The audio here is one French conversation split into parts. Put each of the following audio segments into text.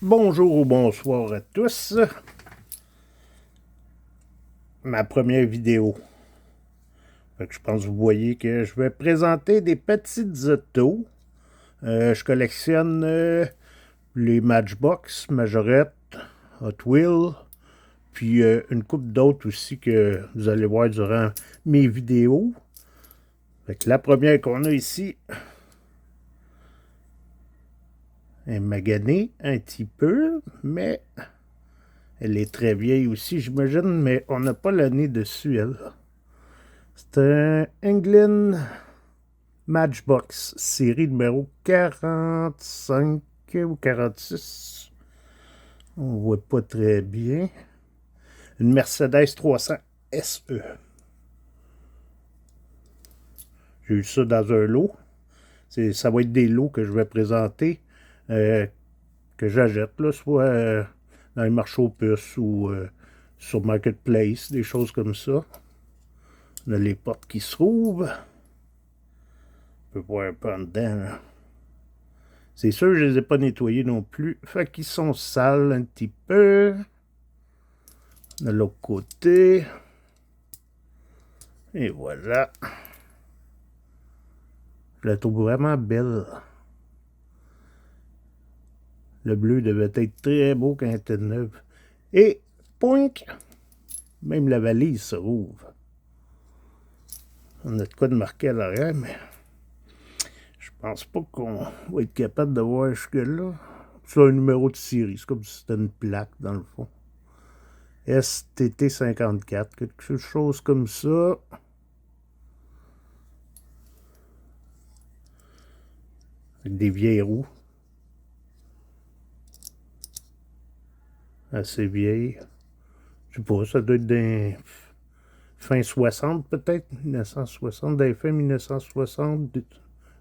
Bonjour ou bonsoir à tous. Ma première vidéo. Fait que je pense que vous voyez que je vais présenter des petites autos. Je collectionne les Matchbox, Majorette, Hot Wheels, puis une couple d'autres aussi que vous allez voir durant mes vidéos. Fait que la première qu'on a ici est maganée un petit peu, mais elle est très vieille aussi, j'imagine, mais on n'a pas l'année dessus, elle. C'est un England Matchbox, série numéro 45 ou 46. On voit pas très bien. Une Mercedes 300 SE. J'ai eu ça dans un lot. Ça va être des lots que je vais présenter, que j'achète, là, soit dans les marchés aux puces ou sur Marketplace, des choses comme ça. On a les portes qui se trouvent. On peut voir un peu en dedans, là. C'est sûr, je les ai pas nettoyés non plus. Fait qu'ils sont sales un petit peu. De l'autre côté. Et voilà. Je la trouve vraiment belle. Le bleu devait être très beau quand elle était neuve. Et, poink! Même la valise se rouvre. On a de quoi de marquer à l'arrière, mais je pense pas qu'on va être capable de voir jusque-là. C'est un numéro de série. C'est comme si c'était une plaque, dans le fond. STT54, quelque chose comme ça. Avec des vieilles roues. Assez vieilles. Je sais pas, ça doit être des fin 60 peut-être, 1960, des fins 1960,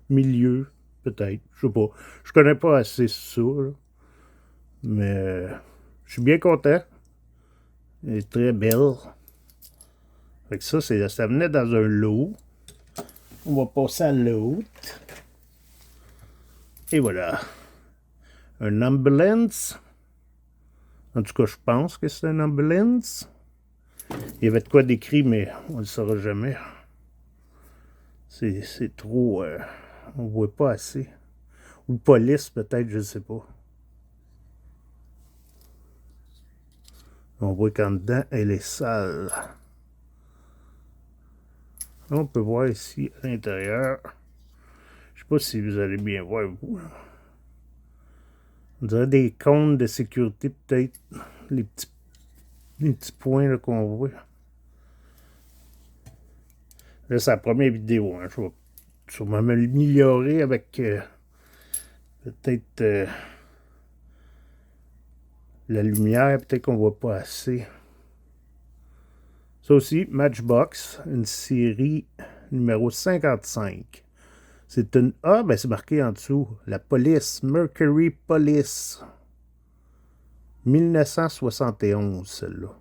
milieu peut-être, je sais pas. Je connais pas assez ça, là. Mais je suis bien content. Elle est très belle. Fait que ça venait dans un lot. On va passer à l'autre. Et voilà. Un ambulance. En tout cas, je pense que c'est un ambulance. Il y avait de quoi d'écrit, mais on ne le saura jamais. C'est trop... on ne voit pas assez. Ou police, peut-être, je ne sais pas. On voit qu'en dedans, elle est sale. On peut voir ici à l'intérieur. Je ne sais pas si vous allez bien voir, vous. On dirait des cônes de sécurité, peut-être. Les petits points qu'on voit. Là, c'est la première vidéo. Hein. Je vais sûrement m'améliorer avec peut-être la lumière. Peut-être qu'on ne voit pas assez. Ça aussi, Matchbox, une série numéro 55. C'est une... Ah, ben c'est marqué en dessous. La police, Mercury Police. 1971, celle-là.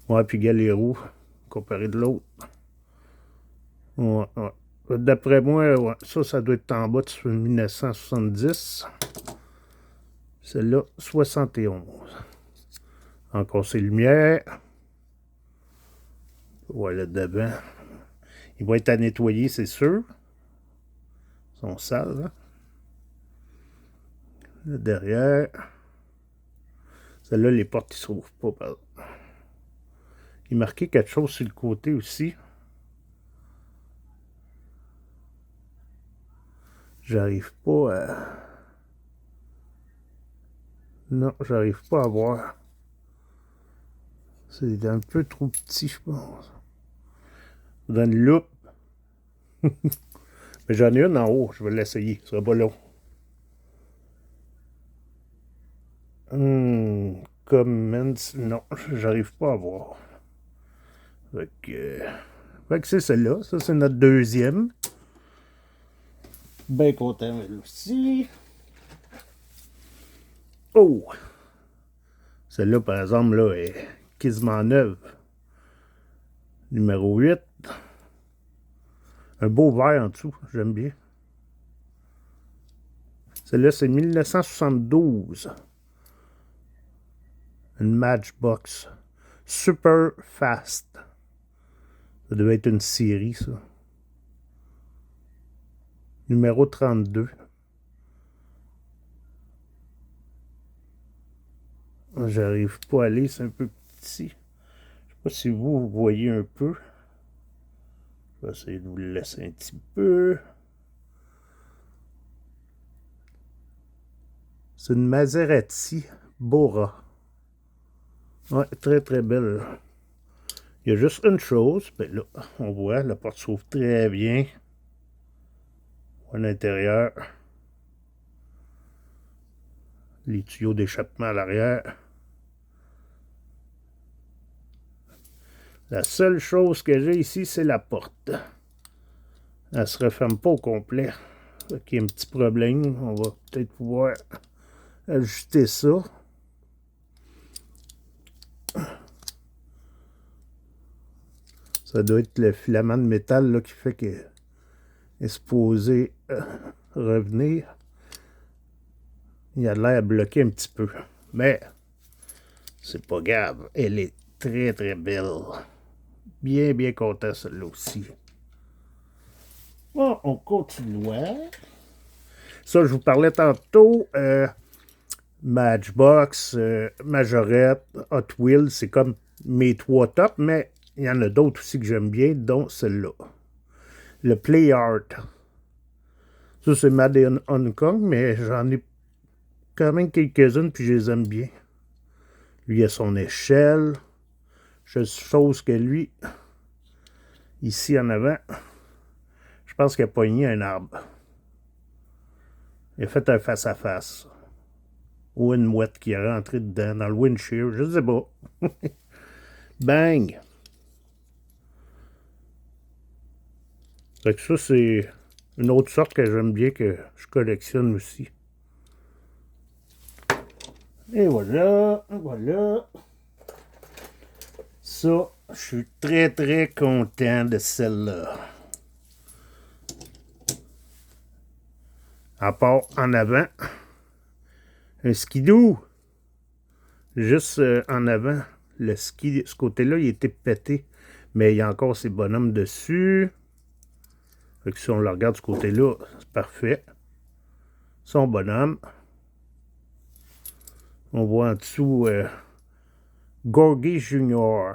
Ouais, puis Galero, comparé de l'autre. Ouais, ouais. D'après moi, ouais, ça doit être en bas de 1970. Celle-là, 71. Encore ces lumières. Voilà, devant. Il va être à nettoyer, c'est sûr. Ils sont sales, hein? Là, derrière. Celle-là, les portes, ils ne s'ouvrent pas, pardon. Il est marqué quelque chose sur le côté aussi. J'arrive pas à... Non, j'arrive pas à voir. C'est un peu trop petit, je pense. Dans une loupe. Mais j'en ai une en haut, je vais l'essayer. Ce sera pas long. Comments. Non, j'arrive pas à voir. Fait que c'est celle-là. Ça, c'est notre deuxième. Bien content, elle aussi. Oh! Celle-là, par exemple, là, est quasiment neuve. Numéro 8. Un beau vert en dessous, j'aime bien. Celle-là, c'est 1972. Une Matchbox. Super Fast. Ça devait être une série, ça. Numéro 32. J'arrive pas à lire, c'est un peu petit. Je sais pas si vous voyez un peu. Je vais essayer de vous le laisser un petit peu. C'est une Maserati Bora. Ouais, très très belle. Il y a juste une chose, ben là, on voit, la porte s'ouvre très bien. À l'intérieur. Les tuyaux d'échappement à l'arrière. La seule chose que j'ai ici, c'est la porte. Elle ne se referme pas au complet. Il y a un petit problème. On va peut-être pouvoir ajuster ça. Ça doit être le filament de métal là, qui fait qu'elle est supposée revenir. Il a l'air bloqué un petit peu. Mais c'est pas grave. Elle est très très belle. Bien bien content celle-là aussi. Bon, on continue. Ça, je vous parlais tantôt. Matchbox, Majorette, Hot Wheels, c'est comme mes 3 tops, mais il y en a d'autres aussi que j'aime bien, dont celle-là. Le Play Art. Ça, c'est Made in Hong Kong, mais j'en ai quand même quelques-unes, puis je les aime bien. Lui, il a son échelle. Chose que lui, ici en avant, je pense qu'il a pogné un arbre. Il a fait un face-à-face. Ou une mouette qui est rentrée dedans, dans le windshield, je sais pas. Bang! Fait que ça, c'est une autre sorte que j'aime bien, que je collectionne aussi. Et voilà, voilà. Ça, je suis très très content de celle-là. À part en avant, un skidoo. Juste en avant, le ski, ce côté-là, il était pété. Mais il y a encore ces bonhommes dessus. Fait que si on le regarde de ce côté-là, c'est parfait. Son bonhomme. On voit en dessous Gorgie Junior.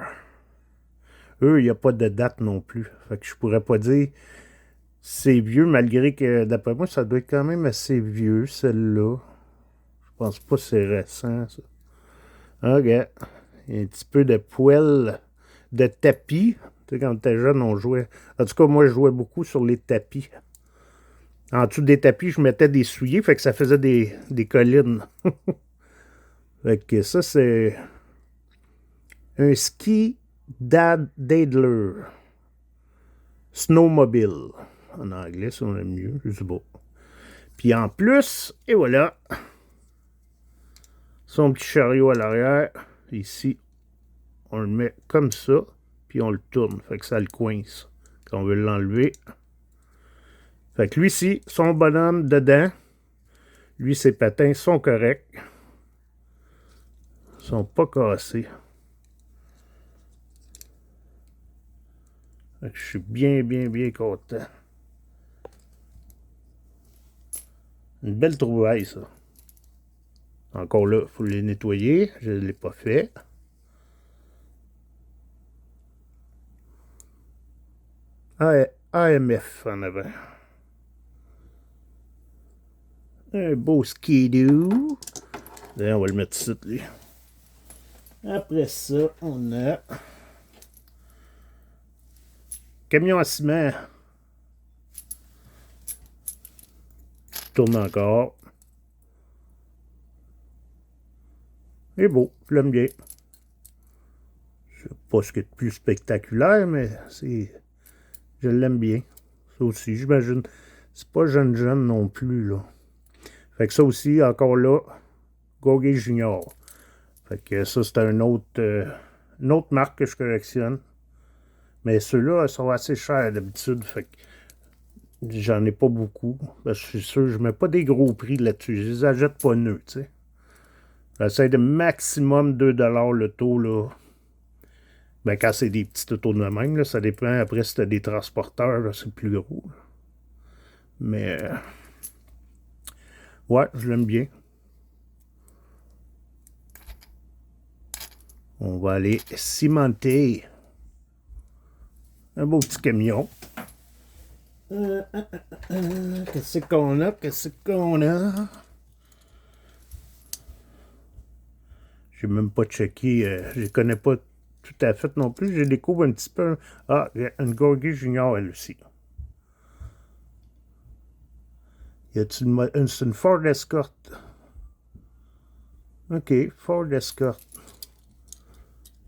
Eux, il n'y a pas de date non plus. Fait que je pourrais pas dire c'est vieux, malgré que d'après moi, ça doit être quand même assez vieux, celle-là. Je pense pas que c'est récent, ça. Ok. Il y a un petit peu de poêle de tapis. Tu sais, quand t'es jeune, on jouait. En tout cas, moi, je jouais beaucoup sur les tapis. En dessous des tapis, je mettais des souliers, fait que ça faisait des collines. Fait que ça, c'est un ski Dadler. Snowmobile. En anglais, ça on aime mieux, je sais pas. Puis en plus, et voilà, son petit chariot à l'arrière. Ici, on le met comme ça, puis on le tourne. Fait que ça le coince quand on veut l'enlever. Fait que lui ici, son bonhomme dedans, lui, ses patins sont corrects. Ils sont pas cassés. Fait que je suis bien, bien, bien content. Une belle trouvaille, ça. Encore là, il faut les nettoyer. Je ne l'ai pas fait. AMF en avant. Un beau skidoo. D'ailleurs, on va le mettre ici, lui. Après ça, on a camion à ciment. Tourne encore. Il est beau, je l'aime bien. Je sais pas ce qui est de plus spectaculaire, mais je l'aime bien. Ça aussi, j'imagine. C'est pas jeune non plus, là. Fait que ça aussi, encore là, Gorgie Junior. Fait que ça, c'est une autre marque que je collectionne. Mais ceux-là, sont assez chers d'habitude. Fait que J'en ai pas beaucoup. Parce que je suis sûr, je mets pas des gros prix là-dessus. Je les achète pas neufs, tu sais. J'essaie de maximum 2$ le taux, là. Ben, quand c'est des petits autos de même, là, ça dépend. Après, si t'as des transporteurs, là, c'est plus gros. Là. Mais, ouais, je l'aime bien. On va aller cimenter un beau petit camion. Qu'est-ce qu'on a? Qu'est-ce qu'on a? J'ai même pas checké. Je les connais pas tout à fait non plus. Je découvre un petit peu. Ah, une Gorgie Junior, elle aussi. Y a-t-il c'est une Ford Escort? OK, Ford Escort.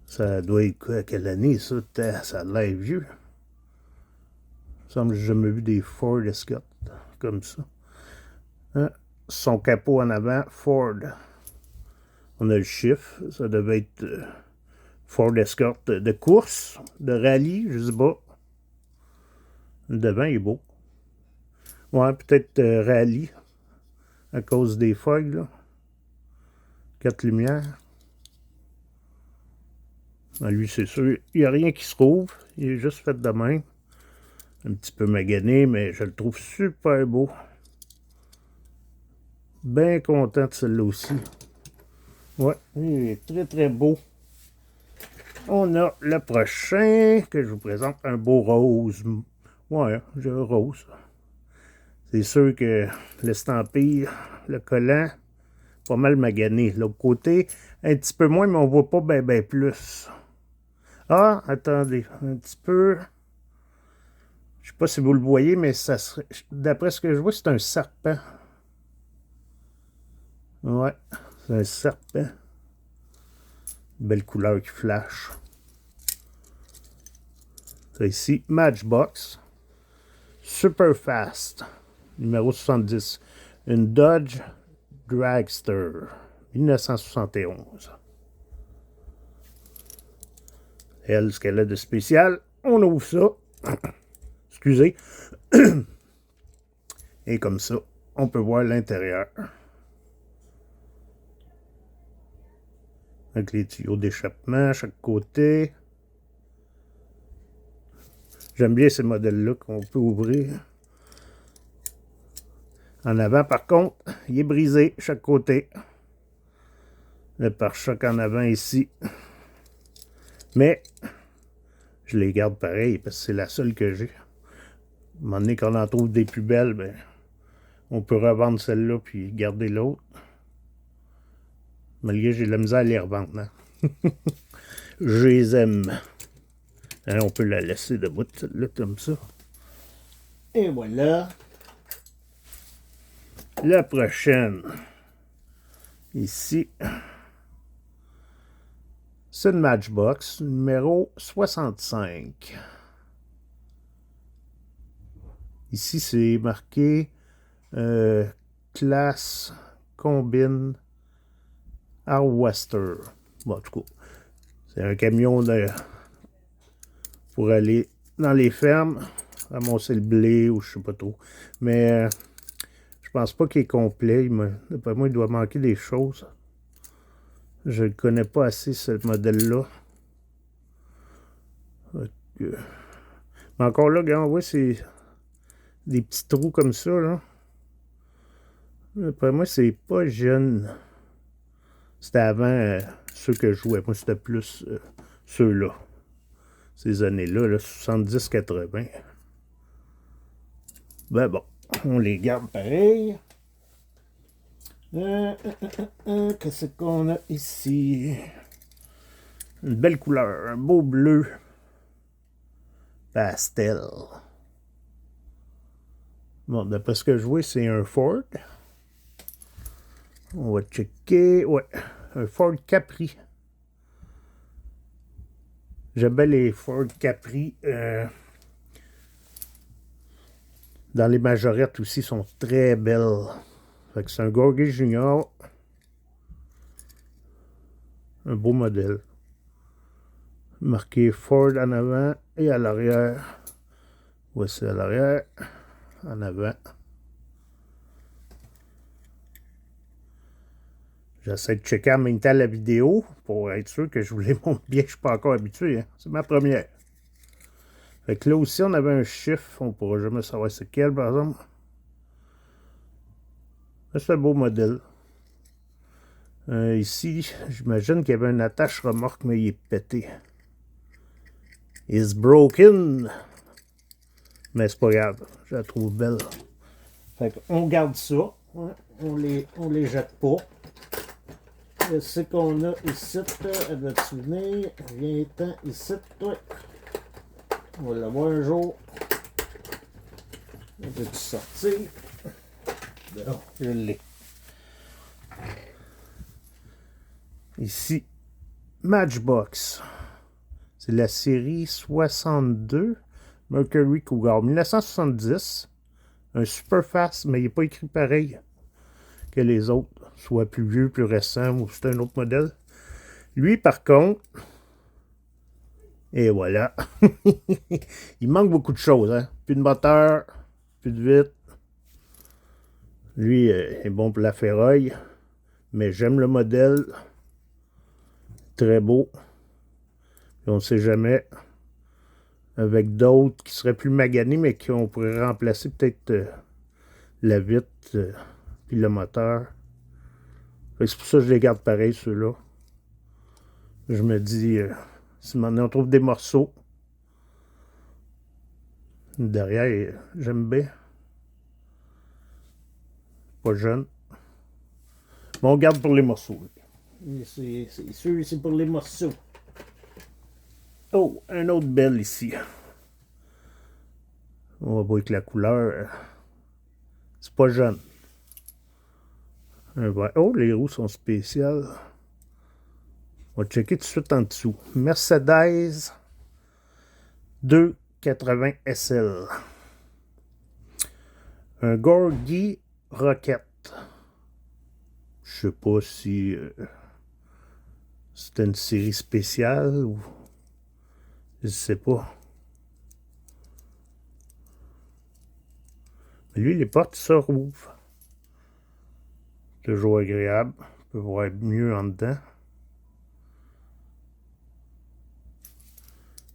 Ça doit être quoi? Quelle année, ça? Ça a l'air vieux. Il me semble que j'ai jamais vu des Ford Escort comme ça. Hein? Son capot en avant, Ford. On a le chiffre. Ça devait être Ford Escort de course, de rallye, je sais pas. Le devant, il est beau. Ouais, peut-être rallye, à cause des fogs, là. 4 lumières. Ah, lui, c'est sûr, il n'y a rien qui se trouve. Il est juste fait de même. Un petit peu magané, mais je le trouve super beau. Bien content de celui-là aussi. Ouais, il est très très beau. On a le prochain que je vous présente, un beau rose. Ouais, j'ai un rose. C'est sûr que l'estampille, le collant, pas mal magané. L'autre côté, un petit peu moins, mais on voit pas ben plus. Ah, attendez, un petit peu. Je sais pas si vous le voyez, mais ça serait. D'après ce que je vois, c'est un serpent. Ouais, c'est un serpent. Belle couleur qui flash. Ça ici, Matchbox. Super Fast. Numéro 70. Une Dodge Dragster. 1971. Elle, ce qu'elle a de spécial, on ouvre ça. Excusez. Et comme ça, on peut voir l'intérieur. Avec les tuyaux d'échappement à chaque côté. J'aime bien ces modèles-là qu'on peut ouvrir. En avant, par contre, il est brisé chaque côté. Le pare-choc en avant ici. Mais, je les garde pareil parce que c'est la seule que j'ai. À un moment donné, quand on en trouve des plus belles, ben, on peut revendre celle-là puis garder l'autre. Malgré que j'ai de la misère à les revendre. Hein? Je les aime. Hein, on peut la laisser debout, celle-là, comme ça. Et voilà. La prochaine. Ici. C'est une Matchbox numéro 65. Ici, c'est marqué classe combine Harvester. Bon, en tout cas, c'est un camion pour aller dans les fermes, ramasser le blé ou je sais pas trop. Mais je pense pas qu'il est complet. D'après moi, il doit manquer des choses. Je ne connais pas assez, ce modèle-là. Mais encore là, regarde, on voit, c'est des petits trous comme ça, là. D'après moi, c'est pas jeune. C'était avant ceux que je jouais. Moi, c'était plus ceux-là. Ces années-là, là, 70-80. Ben bon, on les garde pareil. Qu'est-ce qu'on a ici? Une belle couleur, un beau bleu pastel. Bon, d'après ce que je vois, c'est un Ford. On va checker. Ouais, un Ford Capri. J'aime bien les Ford Capri. Dans les majorettes aussi, sont très belles. Fait que c'est un Gorgie Junior. Un beau modèle. Marqué Ford en avant et à l'arrière. Voici à l'arrière. en avant. J'essaie de checker en même temps la vidéo pour être sûr que je vous les montre bien. Je ne suis pas encore habitué. Hein? C'est ma première. Fait que là aussi, on avait un chiffre. On ne pourra jamais savoir c'est quel, par exemple. C'est un beau modèle. Ici, j'imagine qu'il y avait une attache remorque, mais il est pété. It's broken. Mais c'est pas grave. Je la trouve belle. Fait qu'on garde ça. Hein? On les jette pas. Ce qu'on a ici, elle va-tu venir? Viens-t'en ici, toi. On va l'avoir un jour. On peut-tu sortir? Non, je l'ai. Ici, Matchbox. C'est la série 62 Mercury Cougar 1970. Un super fast, mais il n'est pas écrit pareil que les autres, soit plus vieux, plus récent, ou c'est un autre modèle. Lui, par contre, et voilà, il manque beaucoup de choses. Hein? Plus de moteur, plus de vitre. Lui est bon pour la ferraille, mais j'aime le modèle. Très beau. Et on ne sait jamais, avec d'autres qui seraient plus maganés, mais qu'on pourrait remplacer peut-être la vitre puis le moteur. C'est pour ça que je les garde pareil, ceux-là. Je me dis, si maintenant on trouve des morceaux, derrière, j'aime bien. Pas jeune. Mais on garde pour les morceaux. C'est sûr, c'est pour les morceaux. Oh, un autre belle ici. On va voir avec la couleur. C'est pas jeune. Oh, les roues sont spéciales. On va checker tout de suite en dessous. Mercedes 280 SL. Un Gorgie Rocket. Je sais pas si c'était une série spéciale ou... Je sais pas. Mais lui, les portes se rouvrent. Toujours agréable. On peut voir mieux en dedans.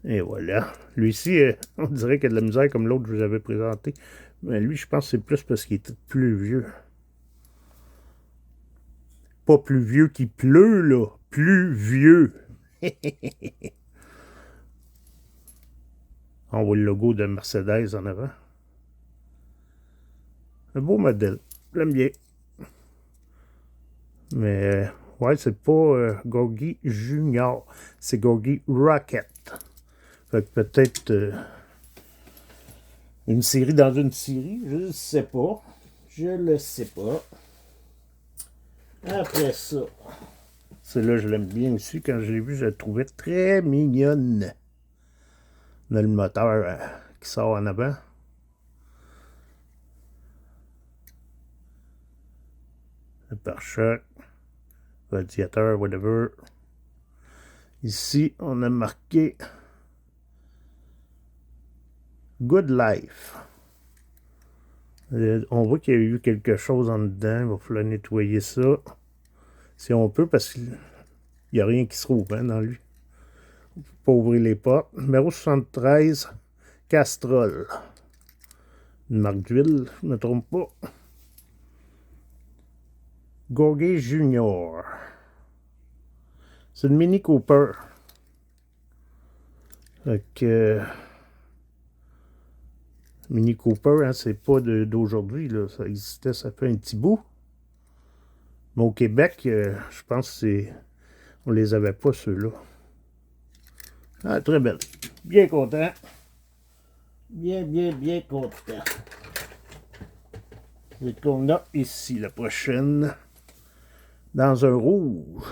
Et voilà. Lui-ci, on dirait qu'il y a de la misère comme l'autre que je vous avais présenté. Mais lui, je pense que c'est plus parce qu'il est plus vieux. Pas plus vieux qu'il pleut, là. Plus vieux. On voit le logo de Mercedes en avant. Un beau modèle. J'aime bien. Mais, ouais, c'est pas Gorgie Junior. C'est Gorgie Rocket. Fait que peut-être une série dans une série. Je ne sais pas. Je le sais pas. Après ça, celle-là, je l'aime bien aussi. Quand je l'ai vue, je la trouvais très mignonne. On a le moteur qui sort en avant. Le pare-choc. Radiateur, whatever. Ici, on a marqué Good Life. On voit qu'il y a eu quelque chose en dedans. Il va falloir nettoyer ça. Si on peut, parce qu'il n'y a rien qui se trouve hein, dans lui. Pas ouvrir les portes. Numéro 73, Castrol. Une marque d'huile, je ne me trompe pas. Gorgie Junior. C'est une Mini Cooper. Fait que... Mini Cooper, hein, c'est pas d'aujourd'hui, là. Ça existait, ça fait un petit bout. Mais au Québec, je pense que c'est... On les avait pas, ceux-là. Ah, très belle. Bien content. Bien content. Et qu'on a ici, la prochaine. Dans un rouge.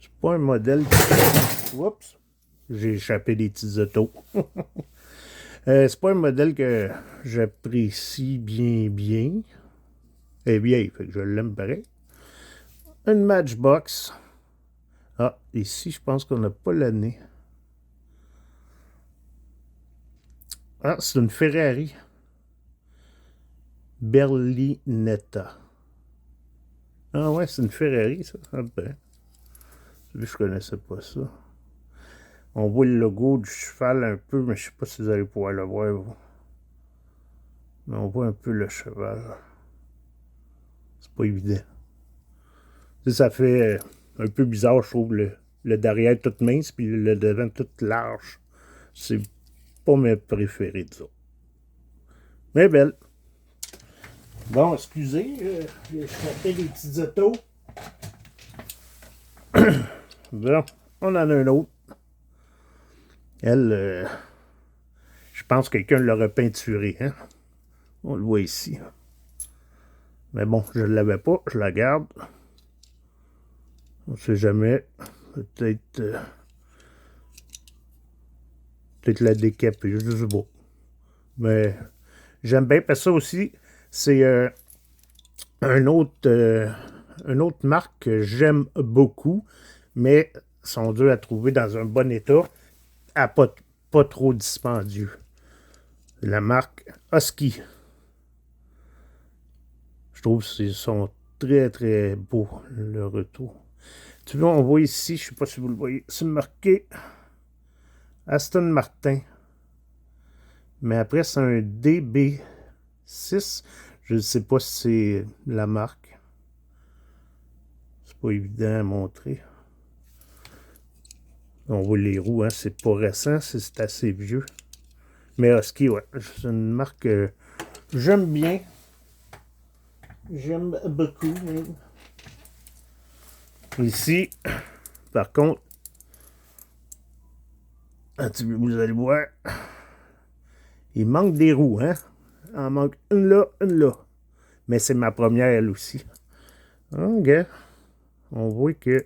C'est pas un modèle... Oups! J'ai échappé des petits autos. C'est pas un modèle que j'apprécie bien. Elle est vieille, fait que je l'aime pareil. Une Matchbox. Ah, ici, je pense qu'on n'a pas l'année. Ah, c'est une Ferrari. Berlinetta. Ah ouais, c'est une Ferrari, ça. Ah ben. Je connaissais pas ça. On voit le logo du cheval un peu, mais je sais pas si vous allez pouvoir le voir, vous. Mais on voit un peu le cheval. C'est pas évident. Ça fait un peu bizarre, je trouve, le derrière tout mince, puis le devant tout large. C'est pas mes préférés, disons. Mais belle. Bon, excusez, je tapais des petites autos. Bon, on en a un autre. Elle, je pense que quelqu'un l'aurait peinturé, hein. On le voit ici. Mais bon, je ne l'avais pas, je la garde. On ne sait jamais. Peut-être la décaper, je sais pas. Mais j'aime bien, parce que ça aussi, c'est une autre marque que j'aime beaucoup, mais sont durs à trouver dans un bon état, à pas trop dispendieux. La marque Husky. Je trouve qu'ils sont très très beaux, le retour. Tu vois, on voit ici, je ne sais pas si vous le voyez, c'est marqué Aston Martin. Mais après, c'est un DB6. Je ne sais pas si c'est la marque. C'est pas évident à montrer. On voit les roues, hein, c'est pas récent, c'est assez vieux. Mais Husky, ouais, c'est une marque que j'aime bien. J'aime beaucoup, même. Ici, par contre, vous allez voir, il manque des roues, hein. Il en manque une là, une là. Mais c'est ma première, elle aussi. Ok. On voit que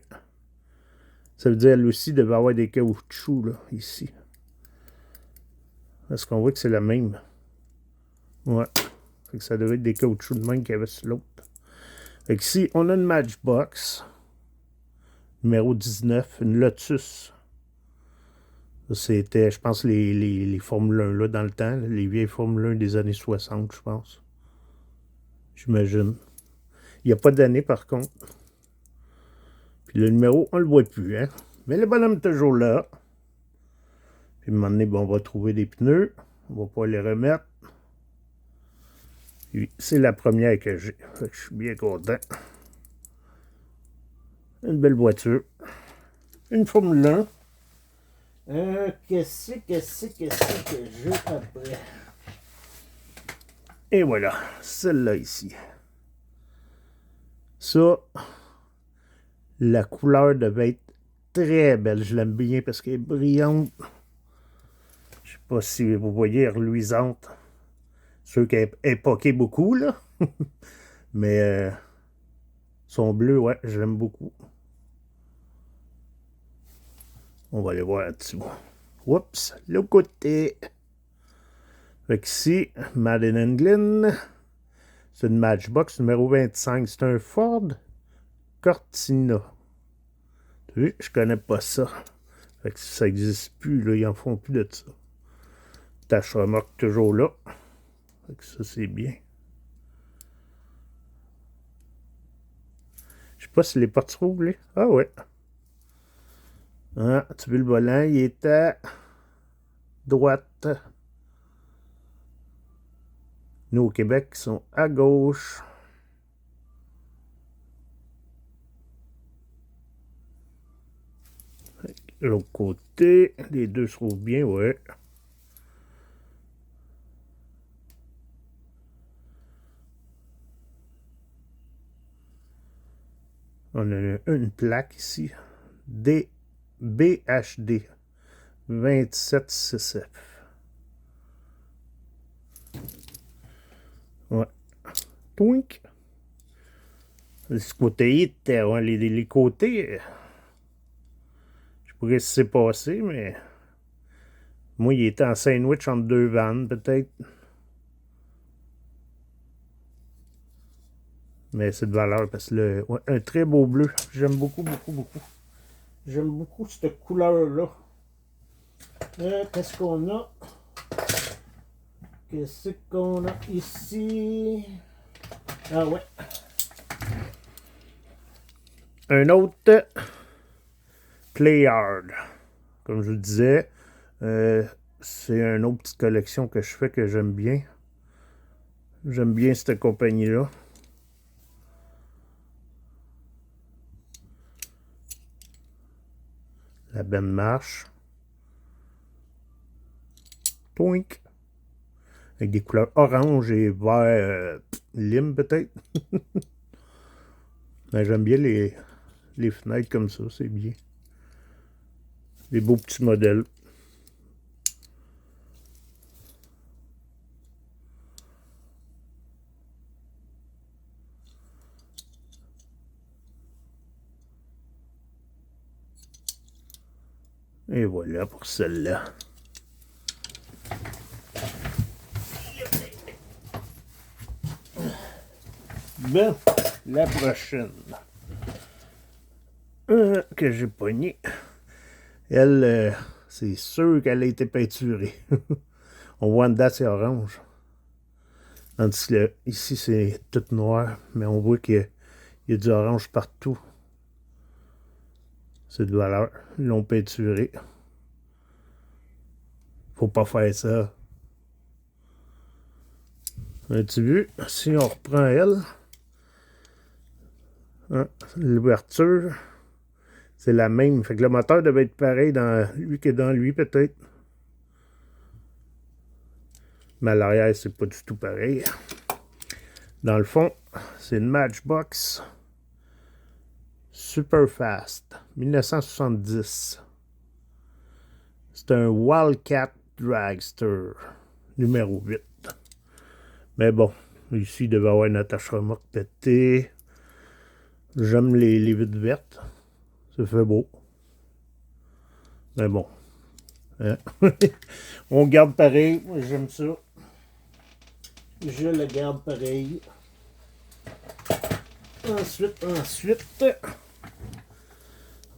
ça veut dire elle aussi devait avoir des caoutchoucs, là, ici. Est-ce qu'on voit que c'est la même? Ouais. Fait que ça devait être des caoutchoucs de même qu'il y avait sur l'autre. Fait que ici, on a une Matchbox. Numéro 19, une Lotus. C'était, je pense, les Formule 1 là, dans le temps. Les vieilles Formule 1 des années 60, je pense. J'imagine. Il n'y a pas d'année, par contre. Puis le numéro, on le voit plus, hein. Mais le bonhomme est toujours là. Puis à un moment donné, bon, on va trouver des pneus. On va pas les remettre. C'est la première que j'ai. Fait que je suis bien content. Une belle voiture. Une Formule 1. Qu'est-ce que j'ai après? Et voilà, celle-là ici. Ça, la couleur devait être très belle. Je l'aime bien parce qu'elle est brillante. Je sais pas si vous voyez, elle est reluisante. Sûr qu'elle est poquée beaucoup, là. Mais son bleu, ouais, je l'aime beaucoup. On va aller voir là-dessous. Oups, le côté. Fait qu'ici, Made in England. C'est une Matchbox numéro 25. C'est un Ford Cortina. Tu vois, je connais pas ça. Fait que ça n'existe plus, là. Ils en font plus de ça. Tâche remorque toujours là. Fait que ça, c'est bien. Je sais pas si les portes sont oubliées. Ah ouais. Ah, tu veux le volant, il est à droite. Nous, au Québec, ils sont à gauche. L'autre côté, les deux se trouvent bien, ouais. On a une plaque ici. BHD 276F. Ouais. Twink. Ce côté, ouais, les côtés, je pourrais se c'est passé, mais moi, il était en sandwich entre deux vannes, peut-être. Mais c'est de valeur parce que ouais, un très beau bleu. J'aime beaucoup, beaucoup, beaucoup. J'aime beaucoup cette couleur-là. Qu'est-ce qu'on a? Qu'est-ce qu'on a ici? Ah ouais. Un autre Playhard. Comme je vous disais, c'est une autre petite collection que je fais que j'aime bien. J'aime bien cette compagnie-là. La benne marche. Toink. Avec des couleurs orange et vert lime peut-être. Mais j'aime bien les fenêtres comme ça, c'est bien. Des beaux petits modèles. Et voilà pour celle-là. Bon, la prochaine. Que j'ai pogné. Elle, c'est sûr qu'elle a été peinturée. On voit en dedans, c'est orange. Tandis que ici, c'est tout noir. Mais on voit qu'il y a du orange partout. C'est de valeur. Ils l'ont peinturé. Faut pas faire ça. As-tu vu? Si on reprend elle, hein, l'ouverture, c'est la même. Fait que le moteur devait être pareil dans lui que dans lui, peut-être. Mais à l'arrière, c'est pas du tout pareil. Dans le fond, c'est une Matchbox Superfast 1970. C'est un Wildcat Dragster numéro 8. Mais bon, ici, il devait avoir une attache remorque pétée. J'aime les vitres vertes. Ça fait beau. Mais bon. Hein? On garde pareil. Moi, j'aime ça. Je le garde pareil. Ensuite,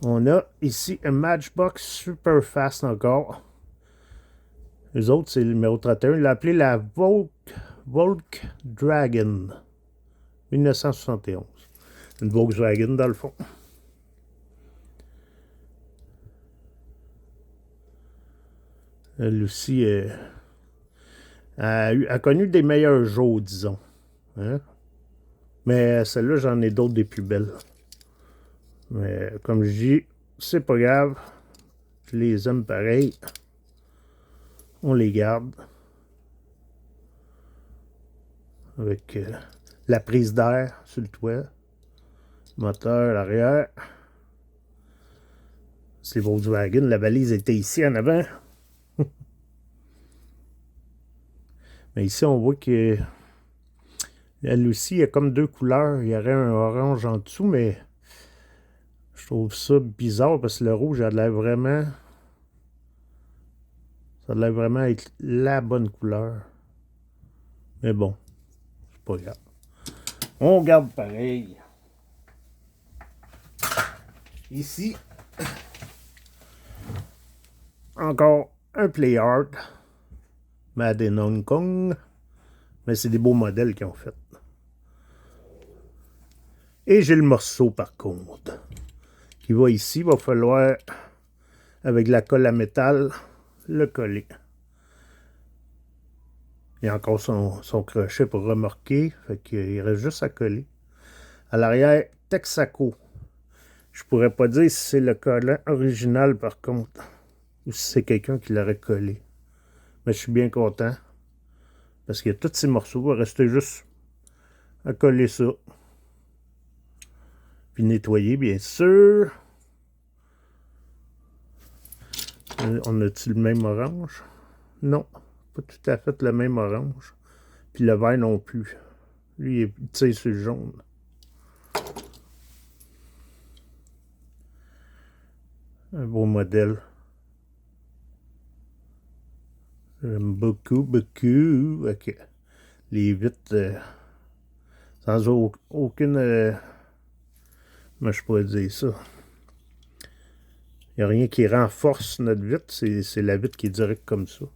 on a ici un Matchbox Superfast encore. Les autres, c'est le numéro 31. Il l'a appelé la Volk Dragon 1971. Une Volkswagen dans le fond. Elle aussi a connu des meilleurs jours, disons. Hein? Mais celle-là, j'en ai d'autres des plus belles. Mais comme je dis, c'est pas grave. Je les aime pareil. On les garde. Avec la prise d'air sur le toit. Moteur à l'arrière. C'est Volkswagen. La valise était ici en avant. Mais ici, on voit que elle aussi, il y a comme deux couleurs. Il y aurait un orange en dessous, mais je trouve ça bizarre parce que le rouge a l'air vraiment... Ça a l'air vraiment être la bonne couleur. Mais bon, c'est pas grave. On garde pareil. Ici, encore un Playhard. Made in Hong Kong. Mais c'est des beaux modèles qu'ils ont fait. Et j'ai le morceau par contre. Qui va ici. Il va falloir, avec la colle à métal, le coller. Il y a encore son crochet pour remorquer. Fait qu'il reste juste à coller. À l'arrière, Texaco. Je pourrais pas dire si c'est le collant original par contre. Ou si c'est quelqu'un qui l'aurait collé. Mais je suis bien content. Parce qu'il y a tous ces morceaux. Il va rester juste à coller ça. Puis nettoyer, bien sûr. On a-t-il le même orange? Non, pas tout à fait le même orange. Puis le vert non plus. Lui, il tire sur le jaune. Un beau modèle. J'aime beaucoup, beaucoup. Ok. Les vitres, sans aucune... moi, je pourrais dire ça. Il n'y a rien qui renforce notre vitre. C'est la vitre qui est directe comme ça.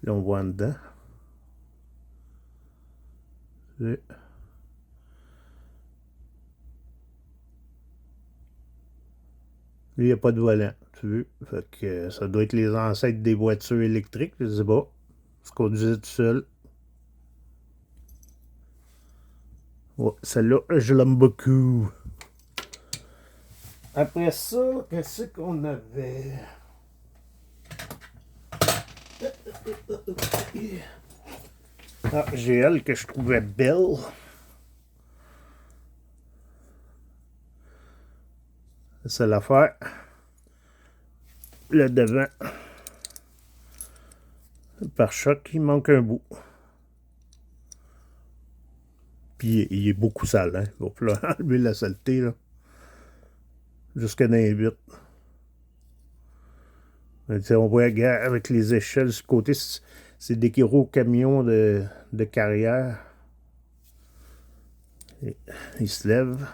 Là, on voit en dedans. Il n'y a pas de volant, tu veux. Fait que ça doit être les ancêtres des voitures électriques, je sais pas. Se conduisait tout seul. Ouais, celle-là, je l'aime beaucoup. Après ça, qu'est-ce qu'on avait? Ah, j'ai elle que je trouvais belle. C'est l'affaire. Le devant. Le pare-choc, il manque un bout. Puis il est beaucoup sale, hein. Il va falloir enlever la saleté, là. Jusqu'à dans les vitres. On voit avec les échelles du côté, c'est des gros camions de carrière. Et il se lève.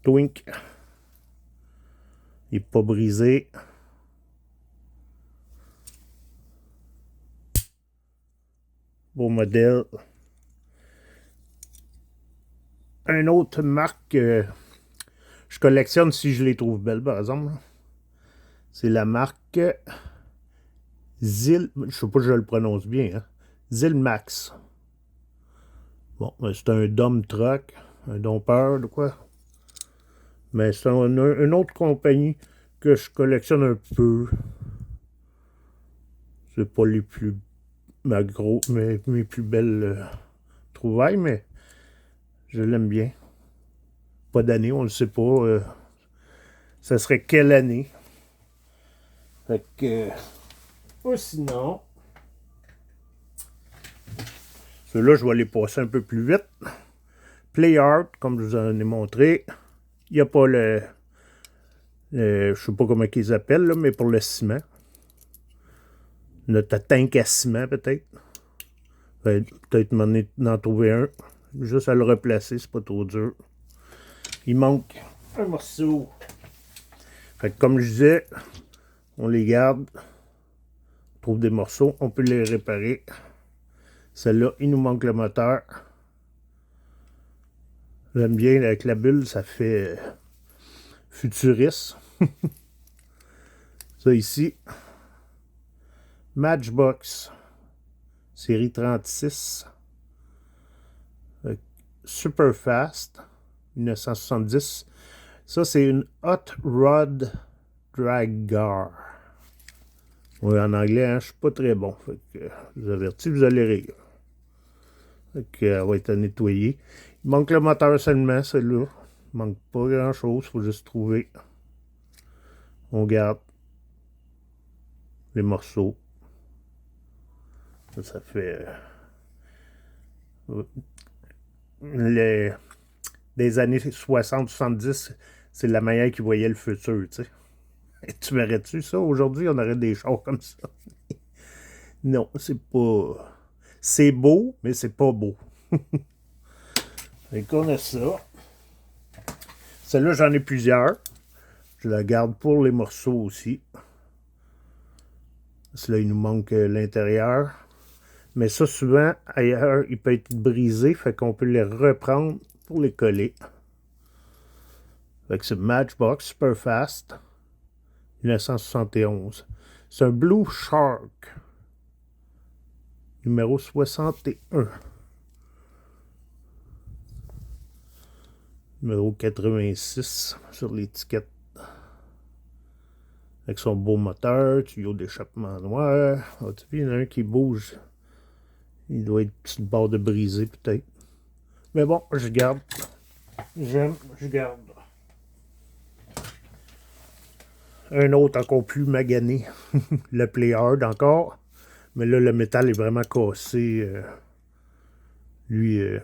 Twink. Il n'est pas brisé. Beau modèle. Une autre marque que je collectionne si je les trouve belles, par exemple. C'est la marque Zil. Je ne sais pas si je le prononce bien. Hein? Zilmax. Bon, c'est un dump truck. Un dompeur de quoi. Mais c'est une autre compagnie que je collectionne un peu. C'est pas les plus mes plus belles trouvailles, mais je l'aime bien. Pas d'année, on ne le sait pas. Ça serait quelle année? Fait que. Ou sinon. Ceux-là, je vais les passer un peu plus vite. Play Art, comme je vous en ai montré. Il n'y a pas je sais pas comment ils appellent, là, mais pour le ciment. Notre tank à ciment, peut-être. Peut-être m'en trouver un. Juste à le replacer, c'est pas trop dur. Il manque un morceau. Fait que comme je disais, on les garde. On trouve des morceaux, on peut les réparer. Celle-là, il nous manque le moteur. J'aime bien avec la bulle, ça fait futuriste. Ça ici, Matchbox, série 36, Super Fast, 1970. Ça, c'est une Hot Rod Dragger. Oui, en anglais, hein, je suis pas très bon. Fait que, je vous avertis, vous allez rire. Fait que, elle va être nettoyée. Il manque le moteur seulement, celle-là. Il manque pas grand-chose, il faut juste trouver. On garde les morceaux. Ça fait des années 60-70, c'est la manière qui voyait le futur, tu sais. Et tu verrais-tu ça? Aujourd'hui, on aurait des chars comme ça. Non, c'est pas... C'est beau, mais c'est pas beau. Et qu'on a ça. Celle-là, j'en ai plusieurs. Je la garde pour les morceaux aussi. Celle-là, il nous manque l'intérieur. Mais ça, souvent, ailleurs, il peut être brisé. Fait qu'on peut les reprendre pour les coller. Fait que c'est Matchbox Super Fast. 1971. C'est un Blue Shark. Numéro 61. Numéro 86 sur l'étiquette. Avec son beau moteur, tuyau d'échappement noir. Ah, tu vois, il y en a un qui bouge. Il doit être sur le bord de briser, peut-être. Mais bon, je garde. J'aime, je garde. Un autre encore plus magané. Le Play Hard encore. Mais là, le métal est vraiment cassé. Lui, je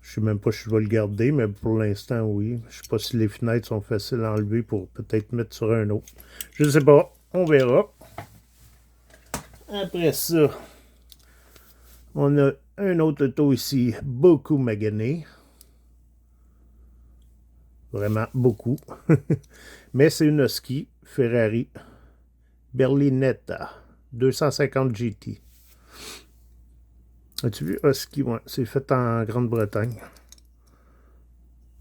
sais même pas si je vais le garder, mais pour l'instant, oui. Je sais pas si les fenêtres sont faciles à enlever pour peut-être mettre sur un autre. Je sais pas. On verra. Après ça, on a un autre auto ici, beaucoup magané. Vraiment beaucoup. Mais c'est une Husky Ferrari Berlinetta 250 GT. As-tu vu Husky? Ouais, c'est fait en Grande-Bretagne.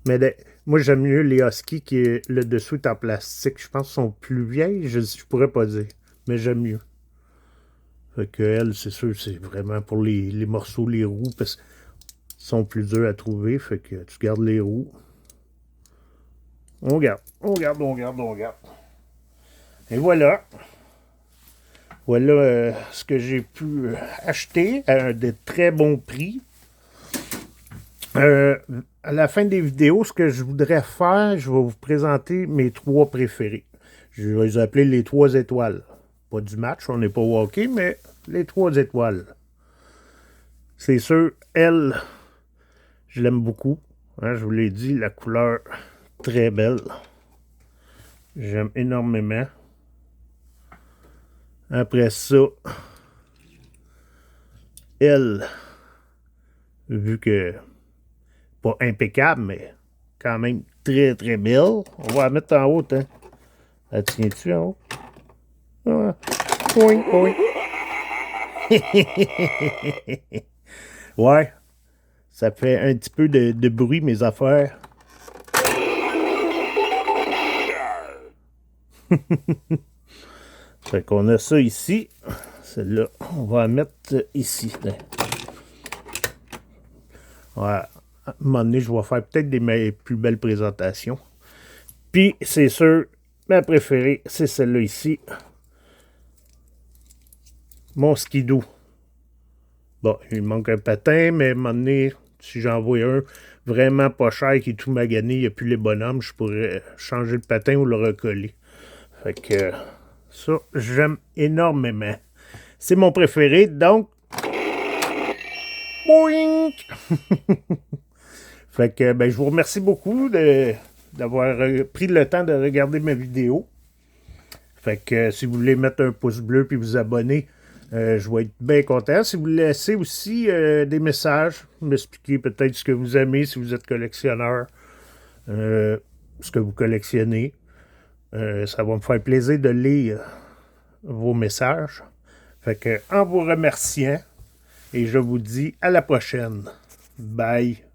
Mais moi, j'aime mieux les Huskies qui le dessous est en plastique. Je pense qu'ils sont plus vieilles, je pourrais pas dire. Mais j'aime mieux. Fait que elle, c'est sûr, c'est vraiment pour les morceaux, les roues, parce qu'ils sont plus durs à trouver. Fait que tu gardes les roues. On garde, on garde, on garde, on garde. Et voilà. Voilà ce que j'ai pu acheter à de très bons prix. À la fin des vidéos, ce que je voudrais faire, je vais vous présenter mes 3 préférés. Je vais les appeler les 3 étoiles. Pas du match, on n'est pas au hockey, mais les 3 étoiles. C'est sûr, elle, je l'aime beaucoup. Hein, je vous l'ai dit, la couleur très belle. J'aime énormément. Après ça, elle, vu que pas impeccable, mais quand même très très belle. On va la mettre en haut, hein. Elle tient-tu en haut? Ah. Oui, oui. Ouais, ça fait un petit peu de bruit, mes affaires. Fait qu'on a ça ici. Celle-là, on va la mettre ici. Ouais. À un moment donné, je vais faire peut-être mes plus belles présentations. Puis, c'est sûr, ma préférée, c'est celle-là ici. Mon skidoo. Bon, il manque un patin, mais à un moment donné, si j'en vois un vraiment pas cher qui est tout magané, il n'y a plus les bonhommes, je pourrais changer le patin ou le recoller. Fait que ça, j'aime énormément. C'est mon préféré, donc... Boing! Fait que ben, je vous remercie beaucoup d'avoir pris le temps de regarder ma vidéo. Fait que si vous voulez mettre un pouce bleu puis vous abonner, je vais être bien content. Si vous laissez aussi des messages, m'expliquer peut-être ce que vous aimez si vous êtes collectionneur, ce que vous collectionnez. Ça va me faire plaisir de lire vos messages. Fait que en vous remerciant, et je vous dis à la prochaine. Bye.